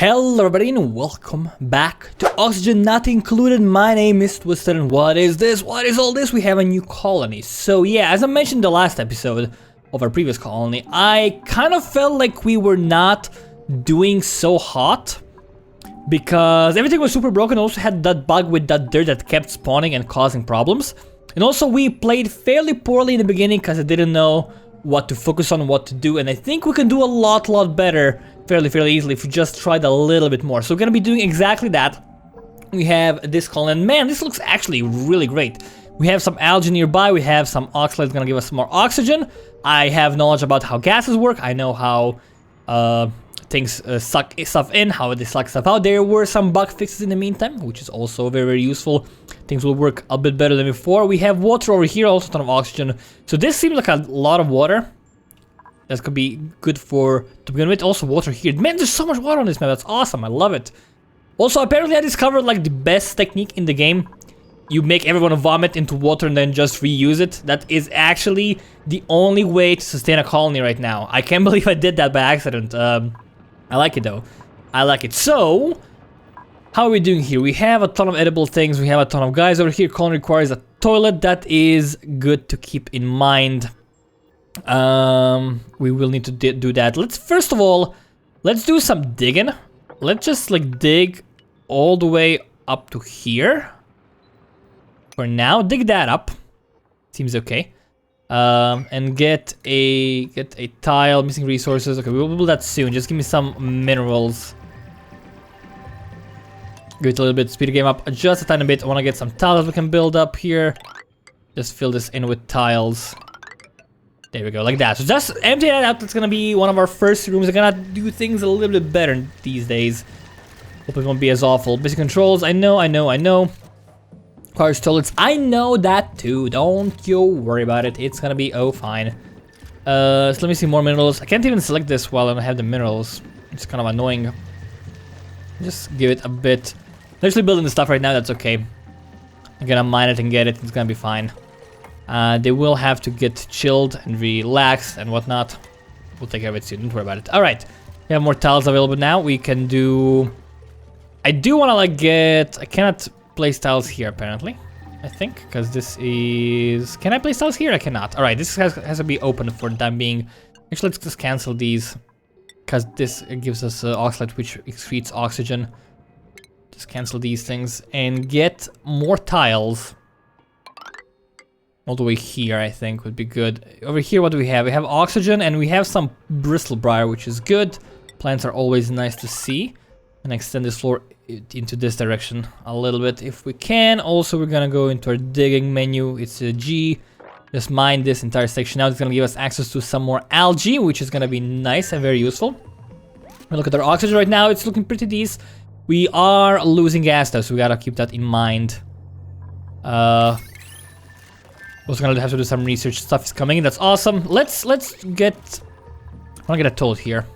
Hello everybody and welcome back to Oxygen Not Included. My name is Twisted and what is this? What is all this? We have a new colony. So yeah, as I mentioned in the last episode of our previous colony, I kind of felt like we were not doing so hot because everything was super broken. Also had that bug with that dirt that kept spawning and causing problems. And also we played fairly poorly in the beginning because I didn't know what to focus on, what to do, and I think we can do a lot better fairly easily if we just tried a little bit more. So we're gonna be doing exactly that. We have this colony, and man, this looks actually really great. We have some algae nearby, we have some oxalates gonna give us some more oxygen. I have knowledge about how gases work, I know how things suck stuff in, how they suck stuff out. There were some bug fixes in the meantime, which is also very useful. Things will work a bit better than before. We have water over here, also a ton of oxygen. So this seems like a lot of water. That could be good to begin with. Also water here. Man, there's so much water on this map. That's awesome. I love it. Also, apparently I discovered like the best technique in the game. You make everyone vomit into water and then just reuse it. That is actually the only way to sustain a colony right now. I can't believe I did that by accident. I like it though. I like it. So, how are we doing here? We have a ton of edible things. We have a ton of guys over here. Colony requires a toilet. That is good to keep in mind. We will need to do that. Let's first of all, let's do some digging. Let's just like dig all the way up to here. For now, dig that up. Seems okay. And get a tile. Missing resources. Okay, we'll do that soon. Just give me some minerals. Give it a little bit. Speed the game up just a tiny bit. I want to get some tiles we can build up here. Just fill this in with tiles. There we go, like that. So just empty that out. That's gonna be one of our first rooms. We're gonna do things a little bit better these days. Hope it won't be as awful. Basic controls, I know. Requires toilets, I know that too. Don't you worry about it. It's gonna be fine. So let me see more minerals. I can't even select this while I don't have the minerals. It's kind of annoying. Just give it a bit. I'm actually building the stuff right now. That's okay. I'm gonna mine it and get it. It's gonna be fine. They will have to get chilled and relaxed and whatnot. We'll take care of it soon, don't worry about it. Alright, we have more tiles available now. We can do... I do want to like get... I cannot place tiles here apparently, I think, because this is... Can I place tiles here? I cannot. Alright, this has to be open for the time being. Actually, let's just cancel these, because this gives us oxalate, which excretes oxygen. Just cancel these things and get more tiles. All the way here, I think, would be good. Over here, what do we have? We have oxygen and we have some bristlebriar, which is good. Plants are always nice to see. And extend this floor into this direction a little bit if we can. Also, we're gonna go into our digging menu. It's a G. Just mine this entire section out. It's gonna give us access to some more algae, which is gonna be nice and very useful. We look at our oxygen right now. It's looking pretty decent. We are losing gas though, so we gotta keep that in mind. Also gonna have to do some research. Stuff is coming in. That's awesome. Let's get... I wanna get a toilet here.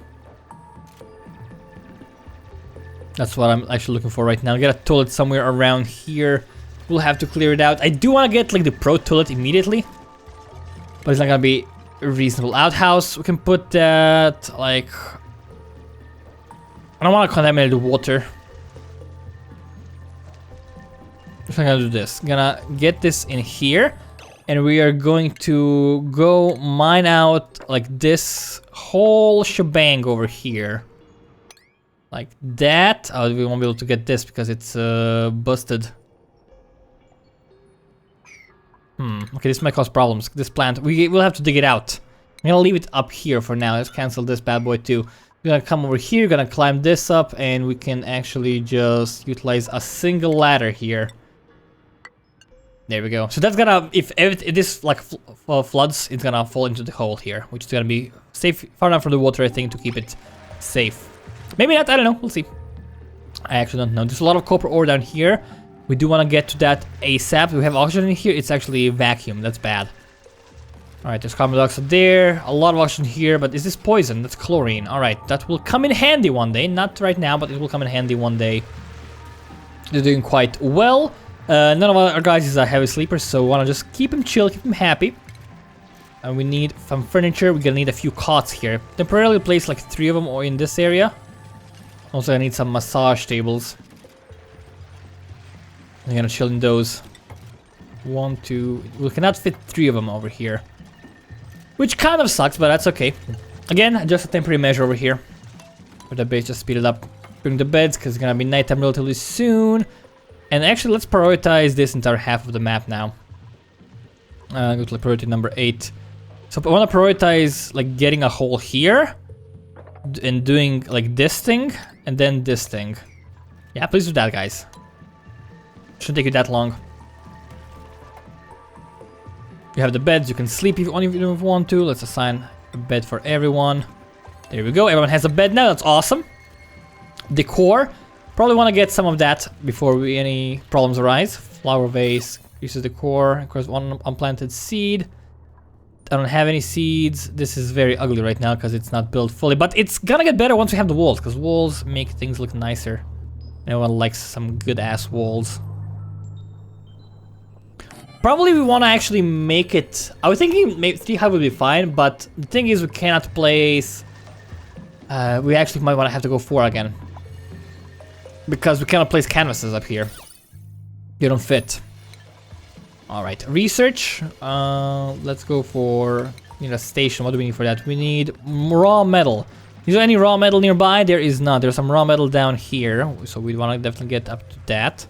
That's what I'm actually looking for right now. Get a toilet somewhere around here. We'll have to clear it out. I do want to get like the pro toilet immediately, but it's not gonna be a reasonable outhouse. We can put that like... I don't want to contaminate the water. I'm gonna do this. I'm gonna get this in here. And we are going to go mine out like this whole shebang over here. Like that. Oh, we won't be able to get this because it's busted. Okay, this might cause problems. This plant, we'll have to dig it out. I'm gonna leave it up here for now. Let's cancel this bad boy too. We're gonna come over here, gonna climb this up, and we can actually just utilize a single ladder here. There we go. So that's gonna, if this like floods, it's gonna fall into the hole here, which is gonna be safe, far enough from the water, I think, to keep it safe. Maybe not, I don't know, we'll see. I actually don't know. There's a lot of copper ore down here. We do want to get to that ASAP. We have oxygen in here. It's actually vacuum. That's bad. Alright, there's carbon dioxide there. A lot of oxygen here, but is this poison? That's chlorine. Alright, that will come in handy one day. Not right now, but it will come in handy one day. They're doing quite well. None of our guys is a heavy sleeper, so we want to just keep him chill, keep him happy. And we need some furniture. We're gonna need a few cots here. Temporarily place like 3 of them or in this area. Also, I need some massage tables. I'm gonna chill in those. 1, 2. We cannot fit 3 of them over here. Which kind of sucks, but that's okay. Again, just a temporary measure over here. For the base, just speed it up. Bring the beds, because it's gonna be nighttime relatively soon. And actually, let's prioritize this entire half of the map now. Go to priority number 8. So I want to prioritize like getting a hole here. And doing like this thing. And then this thing. Yeah, please do that, guys. Shouldn't take you that long. You have the beds, you can sleep if you want to. Let's assign a bed for everyone. There we go, everyone has a bed now, that's awesome. Decor. Probably want to get some of that before any problems arise. Flower vase, increases decor, of course 1 unplanted seed. I don't have any seeds. This is very ugly right now because it's not built fully, but it's gonna get better once we have the walls, because walls make things look nicer. Everyone likes some good ass walls. Probably we want to actually make it. I was thinking maybe 3 high would be fine, but the thing is we cannot place. We actually might want to have to go 4 again, because we cannot place canvases up here. They don't fit. All right, research. Let's go for a station. What do we need for that? We need raw metal. Is there any raw metal nearby? There is not. There's some raw metal down here, so we want to definitely get up to that.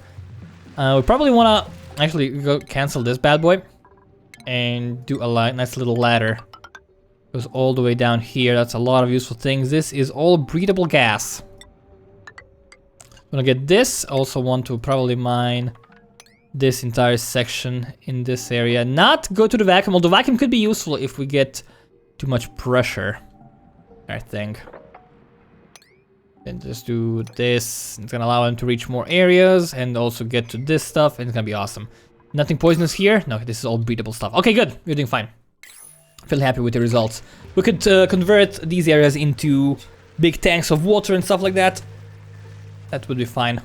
We probably want to. Actually, go cancel this bad boy and do a nice little ladder. Goes all the way down here. That's a lot of useful things. This is all breathable gas. I'm gonna get this. Also want to probably mine this entire section in this area. Not go to the vacuum, although vacuum could be useful if we get too much pressure, I think. And just do this. It's gonna allow him to reach more areas and also get to this stuff, and it's gonna be awesome. Nothing poisonous here. No, this is all breathable stuff. Okay, good. We're doing fine. Feel happy with the results. We could convert these areas into big tanks of water and stuff like that. That would be fine.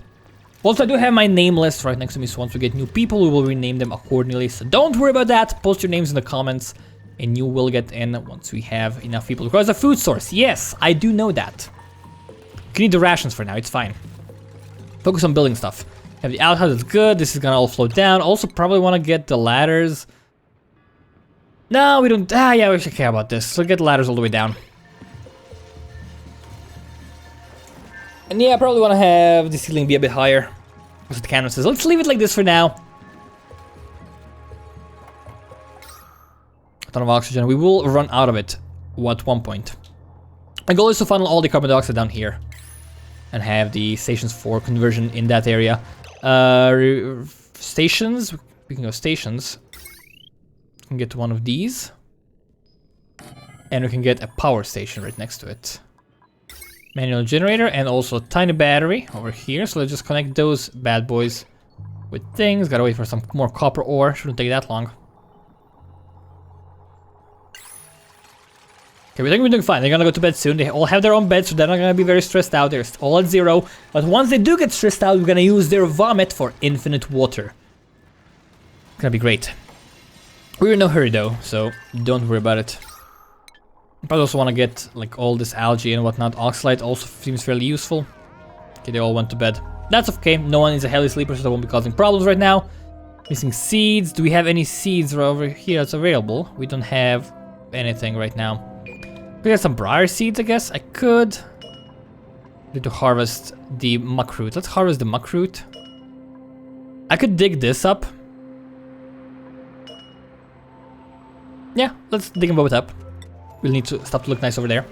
Also, I do have my name list right next to me, so once we get new people, we will rename them accordingly. So don't worry about that. Post your names in the comments, and you will get in once we have enough people. Requires a food source. Yes, I do know that. You can eat the rations for now, it's fine. Focus on building stuff. Have the outhouse, that's good. This is gonna all float down. Also, probably want to get the ladders. No, we don't. Yeah, we should care about this. So get the ladders all the way down. And yeah, I probably want to have the ceiling be a bit higher with the canvases. Let's leave it like this for now. A ton of oxygen. We will run out of it at one point. My goal is to funnel all the carbon dioxide down here and have the stations for conversion in that area. Stations. Speaking of stations, we can get to one of these, and we can get a power station right next to it. Manual generator and also a tiny battery over here. So let's just connect those bad boys with things. Gotta wait for some more copper ore. Shouldn't take that long. Okay, we think we're doing fine. They're gonna go to bed soon. They all have their own beds, so they're not gonna be very stressed out. They're all at 0. But once they do get stressed out, we're gonna use their vomit for infinite water. It's gonna be great. We're in no hurry though, so don't worry about it. I also want to get like all this algae and whatnot. Oxalate also seems fairly useful. Okay, they all went to bed. That's okay. No one is a healthy sleeper, so they won't be causing problems right now. Missing seeds. Do we have any seeds over here that's available? We don't have anything right now. We got some briar seeds, I guess. I could. Need to harvest the muckroot. Let's harvest the muckroot. I could dig this up. Yeah, let's dig them both up. We'll need to stop to look nice over there.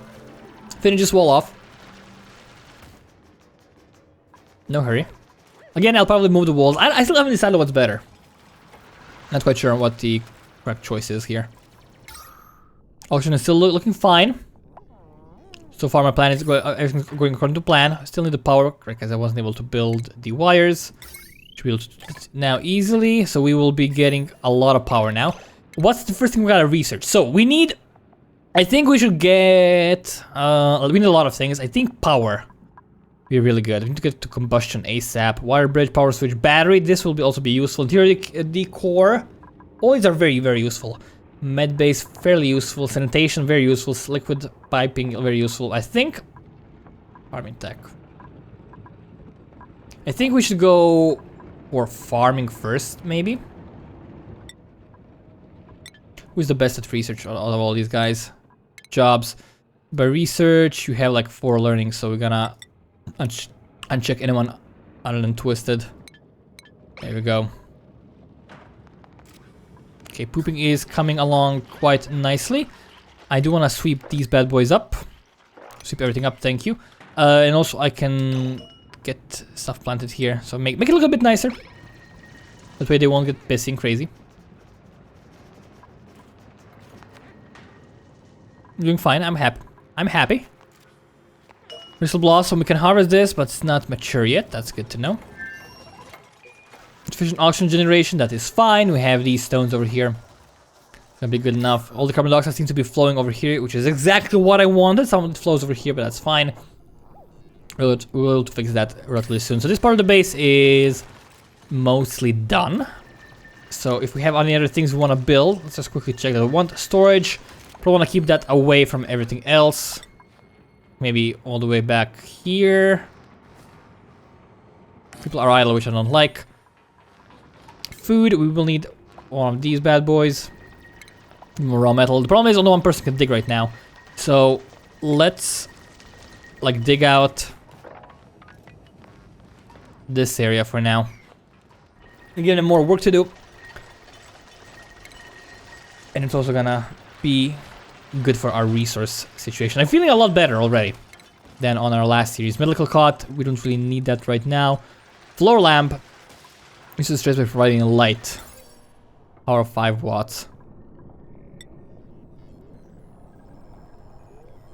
Finish this wall off. No hurry. Again, I'll probably move the walls. I still haven't decided what's better. Not quite sure what the correct choice is here. Oxygen is still looking fine. So far my plan is everything's going according to plan. I still need the power, because I wasn't able to build the wires. Which we'll now easily. So we will be getting a lot of power now. What's the first thing we gotta research? So we need... I think we should get... we need a lot of things. I think power be really good. We need to get to combustion ASAP. Wire bridge, power switch, battery. This will also be useful. Interior decor. All these are very, very useful. Med base, fairly useful. Sanitation, very useful. Liquid piping, very useful. I think... Farming tech. I think we should go for farming first, maybe. Who's the best at research out of all these guys? Jobs. By research, you have like 4 learning, so we're gonna uncheck anyone other than Twisted. There we go. Okay, pooping is coming along quite nicely. I do want to sweep these bad boys up. Sweep everything up, thank you. And also I can get stuff planted here, so make it look a bit nicer. That way they won't get pissing crazy. I'm doing fine, I'm happy. I'm happy. Crystal Blossom, we can harvest this, but it's not mature yet, that's good to know. Sufficient oxygen generation, that is fine. We have these stones over here. It's gonna be good enough. All the carbon dioxide seems to be flowing over here, which is exactly what I wanted. Some of it flows over here, but that's fine. We'll fix that relatively soon. So this part of the base is mostly done. So if we have any other things we want to build, let's just quickly check that. We want storage. Probably want to keep that away from everything else. Maybe all the way back here. People are idle, which I don't like. Food, we will need one of these bad boys. More raw metal. The problem is only one person can dig right now. So let's like dig out this area for now. And give them more work to do. And it's also gonna be good for our resource situation. I'm feeling a lot better already than on our last series. Medical cot, we don't really need that right now. Floor lamp. This is stress by providing light. Power of 5 watts.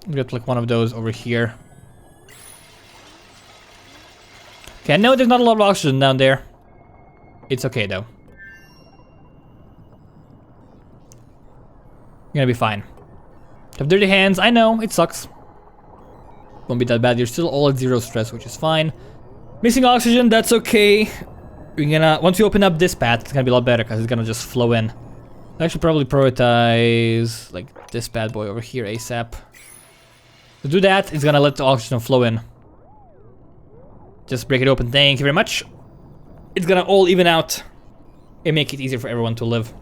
We got like one of those over here. Okay, I know there's not a lot of oxygen down there. It's okay though. You're gonna be fine. Have dirty hands, I know, it sucks. Won't be that bad, you're still all at 0 stress, which is fine. Missing oxygen, that's okay. We're gonna, once we open up this path, it's gonna be a lot better because it's gonna just flow in. I should probably prioritize like this bad boy over here ASAP. To do that, it's gonna let the oxygen flow in. Just break it open, thank you very much. It's gonna all even out and make it easier for everyone to live.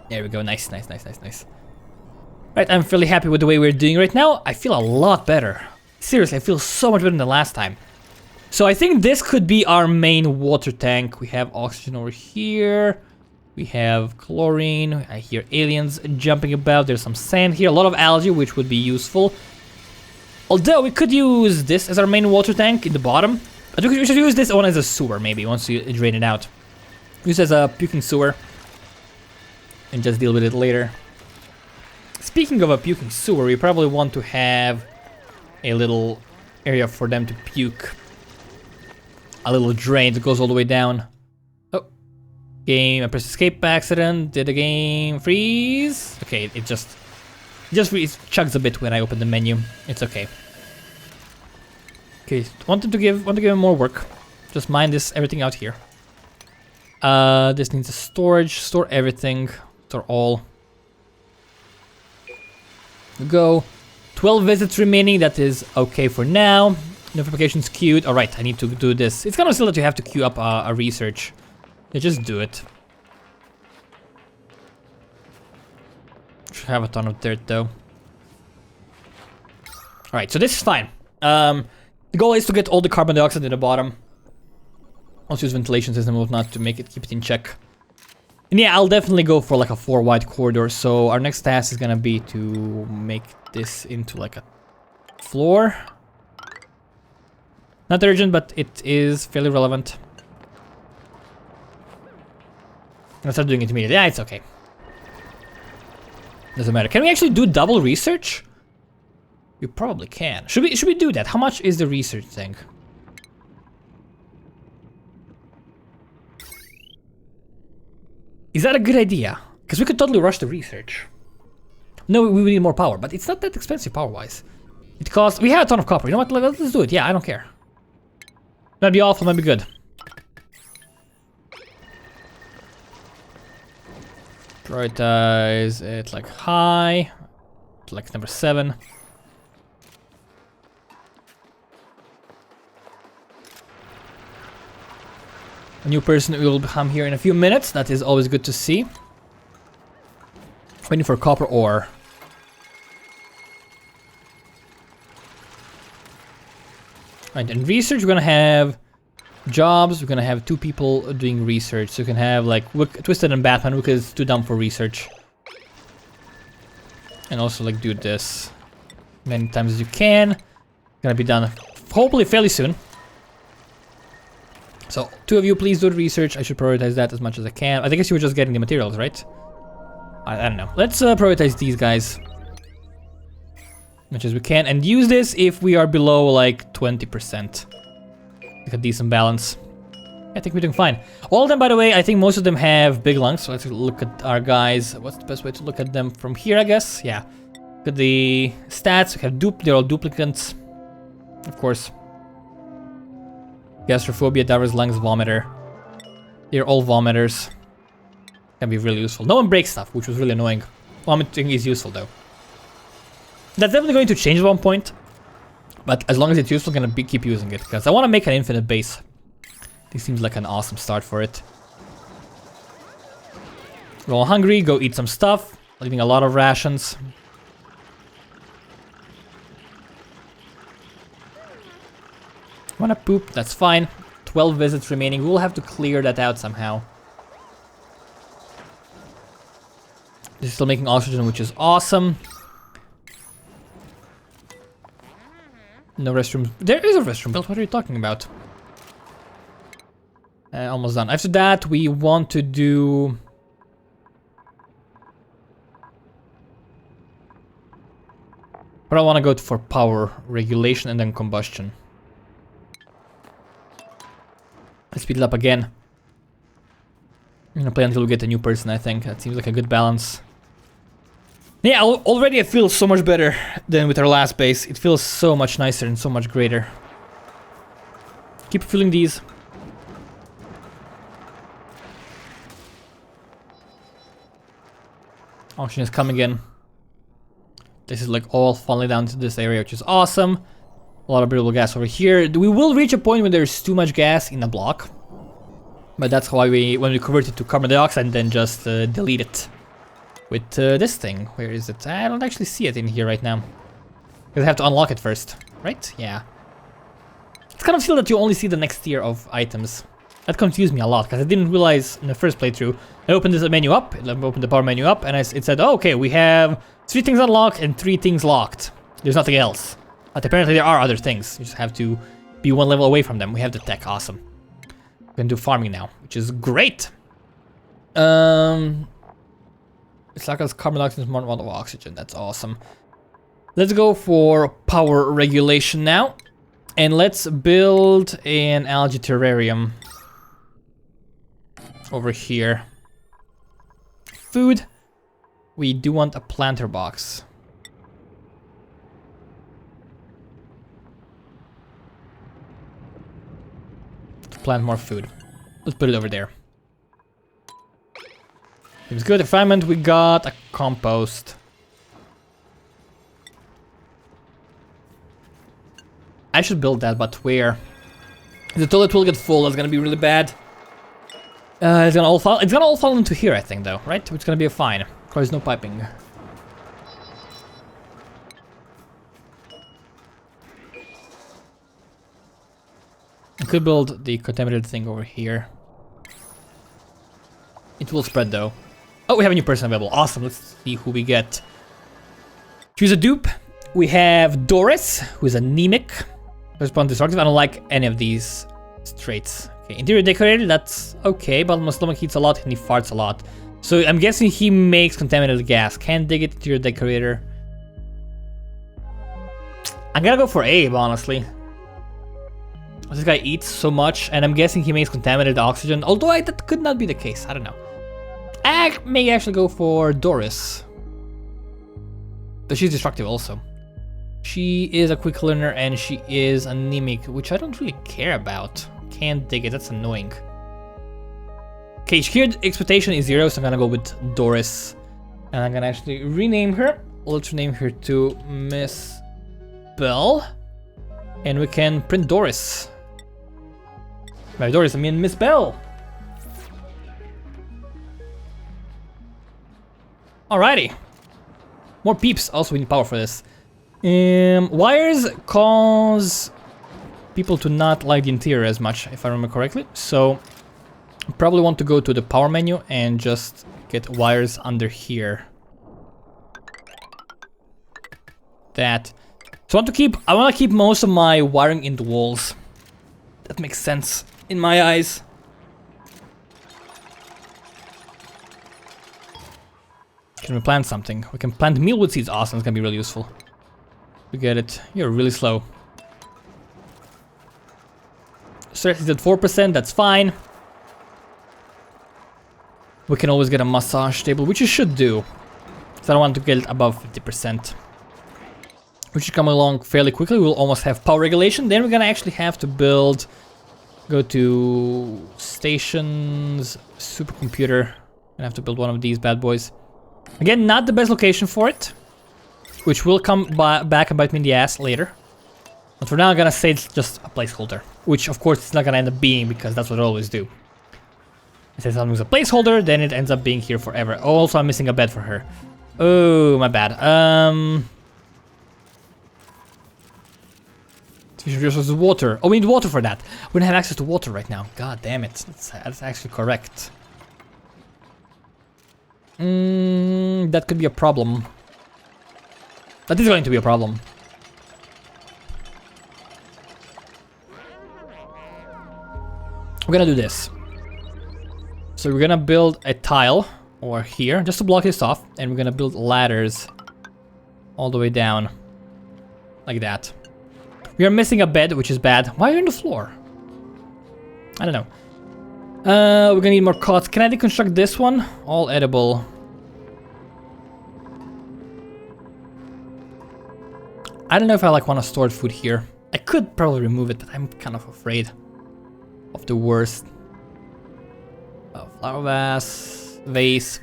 There we go, nice, nice, nice, nice, nice. Right, I'm fairly happy with the way we're doing right now. I feel a lot better. Seriously, I feel so much better than the last time. So I think this could be our main water tank. We have oxygen over here. We have chlorine. I hear aliens jumping about. There's some sand here. A lot of algae, which would be useful. Although we could use this as our main water tank in the bottom. I think we should use this one as a sewer, maybe, once you drain it out. Use it as a puking sewer. And just deal with it later. Speaking of a puking sewer, we probably want to have a little area for them to puke. A little drain that goes all the way down. Oh. Game, I pressed escape by accident. Did the game freeze? Okay, it just chugs a bit when I open the menu. It's okay. Okay, want to give him more work. Just mine everything out here. This needs a storage. Store everything. Store all. Go. 12 visits remaining. That is okay for now. Notifications queued. Alright, I need to do this. It's kind of still that you have to queue up a research. Yeah, just do it. Should have a ton of dirt though. Alright, so this is fine. The goal is to get all the carbon dioxide in the bottom. Also use ventilation system and whatnot to keep it in check. And yeah, I'll definitely go for like a 4 wide corridor. So our next task is gonna be to make this into like a floor. Not urgent, but it is fairly relevant. I'll start doing it immediately. Yeah, it's okay. Doesn't matter. Can we actually do double research? We probably can. Should we do that? How much is the research thing? Is that a good idea? Because we could totally rush the research. No, we need more power, but it's not that expensive power-wise. It costs... We have a ton of copper. You know what? Let's do it. Yeah, I don't care. Might be awful, might be good. Prioritize it like high. Like number 7. A new person will come here in a few minutes. That is always good to see. Waiting for copper ore. Right, in research we're gonna have jobs. We're gonna have 2 people doing research. So you can have like Twisted and Batman, who is too dumb for research. And also like do this many times as you can. Gonna be done hopefully fairly soon. So 2 of you please do the research. I should prioritize that as much as I can. I guess you were just getting the materials, right? I don't know. Let's prioritize these guys as much as we can and use this if we are below like 20%. Like a decent balance. I think we're doing fine. All of them, by the way, I think most of them have big lungs. So let's look at our guys. What's the best way to look at them from here, I guess? Yeah. Look at the stats. We have they're all duplicates. Of course. Gastrophobia, Davros, lungs, vomiter. They're all vomiters. Can be really useful. No one breaks stuff, which was really annoying. Vomiting is useful though. That's definitely going to change at one point. But as long as it's useful, I'm gonna keep using it. Because I want to make an infinite base. This seems like an awesome start for it. We're all hungry, go eat some stuff. Eating a lot of rations. Wanna poop? That's fine. 12 visits remaining. We'll have to clear that out somehow. This is still making oxygen, which is awesome. No restroom. There is a restroom built. What are you talking about? Almost done. After that, we want to do... But I want to go for power regulation and then combustion. Let's speed it up again. I'm gonna play until we get a new person, I think. That seems like a good balance. Yeah, already I feel so much better than with our last base. It feels so much nicer and so much greater. Keep filling these. Oxygen is coming in. This is like all falling down to this area, which is awesome. A lot of breathable gas over here. We will reach a point when there's too much gas in a block. But that's why when we convert it to carbon dioxide, then just delete it. With this thing. Where is it? I don't actually see it in here right now. Because I have to unlock it first. Right? Yeah. It's kind of still that you only see the next tier of items. That confused me a lot, because I didn't realize in the first playthrough. I opened this menu up, I opened the power menu up, and it said, oh, okay, we have 3 things unlocked and 3 things locked. There's nothing else. But apparently there are other things. You just have to be 1 level away from them. We have the tech, awesome. We can do farming now, which is great. It's like carbon dioxide is more than 1 of oxygen. That's awesome. Let's go for power regulation now. And let's build an algae terrarium. Over here. Food. We do want a planter box. To plant more food. Let's put it over there. Seems good. Refinement, we got a compost. I should build that, but where? The toilet will get full, that's gonna be really bad. It's gonna all fall into here, I think, though, right? It's gonna be a fine. There's no piping. I could build the contaminated thing over here. It will spread, though. Oh, we have a new person available. Awesome. Let's see who we get. Choose a dupe. We have Doris, who is anemic. Respond destructive. I don't like any of these traits. Okay, interior decorator, that's okay, but my stomach heats a lot and he farts a lot. So I'm guessing he makes contaminated gas. Can't dig it, interior decorator. I'm gonna go for Abe, honestly. This guy eats so much, and I'm guessing he makes contaminated oxygen. Although that could not be the case. I don't know. I may actually go for Doris. But she's destructive also. She is a quick learner and she is anemic, which I don't really care about. Can't dig it, that's annoying. Okay, here expectation is 0, so I'm gonna go with Doris. And I'm gonna actually rename her. Let's rename her to Miss Bell. And we can print Doris. By Doris, I mean Miss Bell. Alrighty. More peeps. Also, we need power for this. Wires cause people to not like the interior as much, if I remember correctly. So, probably want to go to the power menu and just get wires under here. That. So I want to keep most of my wiring in the walls. That makes sense in my eyes. Can we plant something? We can plant mealwood seeds. Awesome, it's gonna be really useful. We get it. You're really slow. Stress is at 4%, that's fine. We can always get a massage table, which you should do. So I don't want to get it above 50%. Which should come along fairly quickly. We'll almost have power regulation. Then we're gonna actually have to build... Go to... Stations... Supercomputer. Gonna have to build one of these bad boys. Again, not the best location for it. Which will come back and bite me in the ass later. But for now, I'm gonna say it's just a placeholder. Which, of course, it's not gonna end up being, because that's what I always do. I say something's a placeholder, then it ends up being here forever. Oh, also, I'm missing a bed for her. Oh, my bad. Sufficient resources, water. Oh, we need water for that. We don't have access to water right now. God damn it. That's actually correct. That could be a problem. That is going to be a problem. We're gonna do this. So we're gonna build a tile over here just to block this off, and we're gonna build ladders all the way down like that. We are missing a bed, which is bad. Why are you on the floor? I don't know. We're gonna need more cots. Can I deconstruct this one? All edible. I don't know if I want to store food here. I could probably remove it, but I'm kind of afraid of the worst. Flower vase,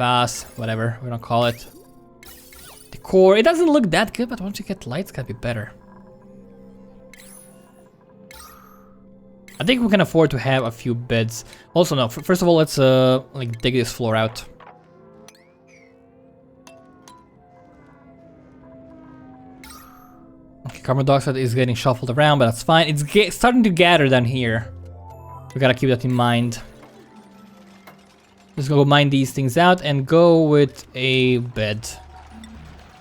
whatever we're gonna call it. Decor. It doesn't look that good, but once you get lights, it's gonna be better. I think we can afford to have a few beds. Also, no. First of all, let's dig this floor out. Okay, carbon dioxide is getting shuffled around, but that's fine. It's starting to gather down here. We gotta keep that in mind. Let's go mine these things out and go with a bed.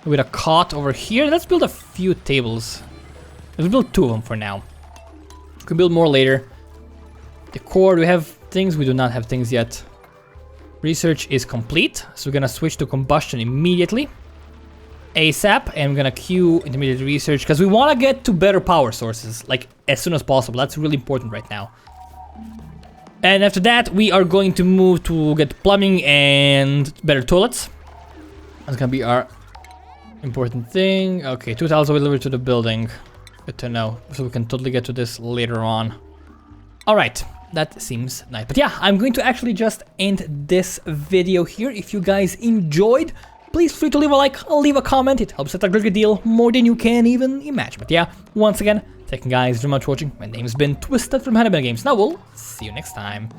With a cot over here. Let's build a few tables. Let's build 2 of them for now. We can build more later. Decor, do we have things? We do not have things yet. Research is complete, so we're gonna switch to combustion immediately. ASAP, and we're gonna queue intermediate research, because we wanna get to better power sources, like, as soon as possible. That's really important right now. And after that, we are going to move to get plumbing and better toilets. That's gonna be our important thing. Okay, 2 tiles delivered to the building. Good to know. So we can totally get to this later on. Alright, that seems nice. But yeah, I'm going to actually just end this video here. If you guys enjoyed, please feel free to leave a like, leave a comment. It helps out a great deal, more than you can even imagine. But yeah, once again, thank you guys very much for watching. My name's been Twisted from Hannibal Games. Now we'll see you next time.